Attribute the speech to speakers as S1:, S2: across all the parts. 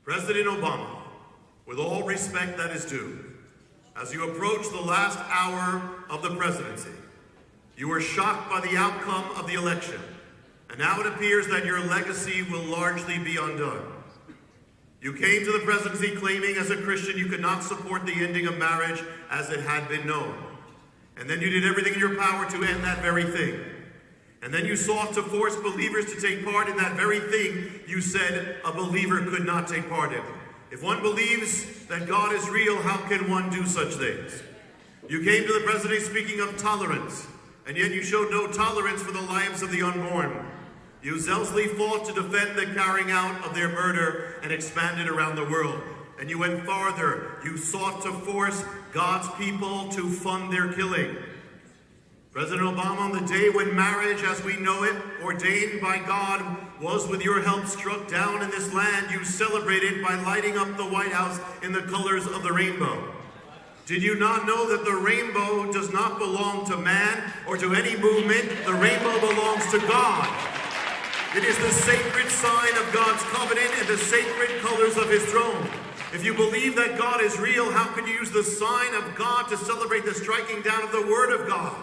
S1: President Obama, with all respect that is due, as you approach the last hour of the presidency, you were shocked by the outcome of the election, and now it appears that your legacy will largely be undone. You came to the presidency claiming as a Christian you could not support the ending of marriage as it had been known. And then you did everything in your power to end that very thing. And then you sought to force believers to take part in that very thing you said a believer could not take part in. If one believes that God is real, how can one do such things? You came to the presidency speaking of tolerance, and yet you showed no tolerance for the lives of the unborn. You zealously fought to defend the carrying out of their murder and expanded around the world. And you went farther. You sought to force God's people to fund their killing. President Obama, on the day when marriage as we know it, ordained by God, was with your help struck down in this land, you celebrated by lighting up the White House in the colors of the rainbow. Did you not know that the rainbow does not belong to man or to any movement? The rainbow belongs to God. It is the sacred sign of God's covenant and the sacred colors of his throne. If you believe that God is real, how can you use the sign of God to celebrate the striking down of the word of God?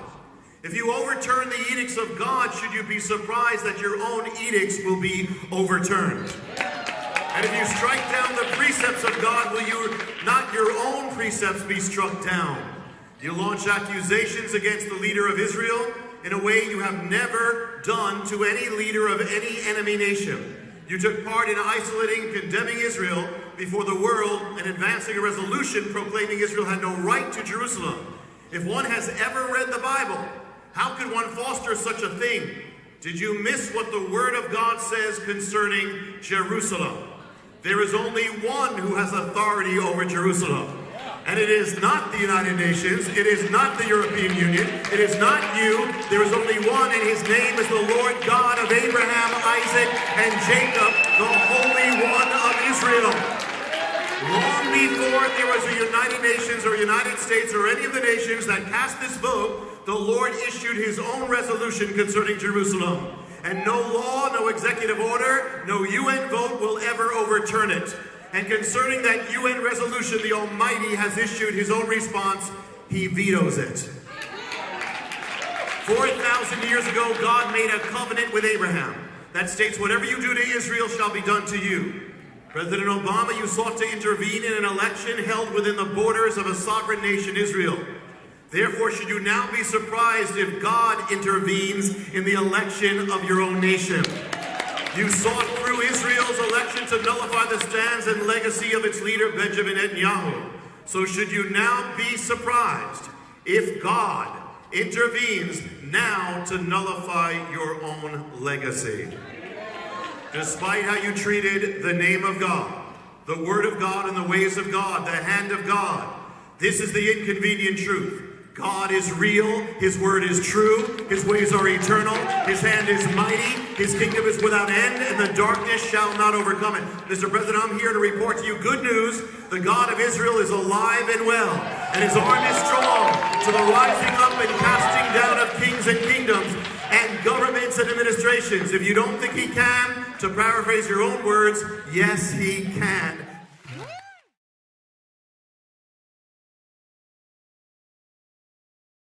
S1: If you overturn the edicts of God, should you be surprised that your own edicts will be overturned? And if you strike down the precepts of God, will not your own precepts be struck down? You launch accusations against the leader of Israel in a way you have never done to any leader of any enemy nation. You took part in isolating, condemning Israel before the world and advancing a resolution proclaiming Israel had no right to Jerusalem. If one has ever read the Bible, how could one foster such a thing? Did you miss what the Word of God says concerning Jerusalem? There is only one who has authority over Jerusalem. And it is not the United Nations. It is not the European Union. It is not you. There is only one, and his name is the Lord God of Abraham, Isaac, and Jacob, the Holy One of Israel. Long before there was a United Nations or United States or any of the nations that cast this vote, the Lord issued his own resolution concerning Jerusalem. And no law, no executive order, no UN vote will ever overturn it. And concerning that UN resolution, the Almighty has issued his own response. He vetoes it. 4,000 years ago, God made a covenant with Abraham that states, whatever you do to Israel shall be done to you. President Obama, you sought to intervene in an election held within the borders of a sovereign nation, Israel. Therefore, should you now be surprised if God intervenes in the election of your own nation? You sought through Israel's election to nullify the stands and legacy of its leader, Benjamin Netanyahu. So should you now be surprised if God intervenes now to nullify your own legacy? Despite how you treated the name of God, the word of God and the ways of God, the hand of God, this is the inconvenient truth. God is real, his word is true, his ways are eternal, his hand is mighty, his kingdom is without end, and the darkness shall not overcome it. Mr. President, I'm here to report to you good news. The God of Israel is alive and well, and his arm is strong to the rising up and casting down of kings and kingdoms and governments and administrations. If you don't think he can, to paraphrase your own words, yes, he can.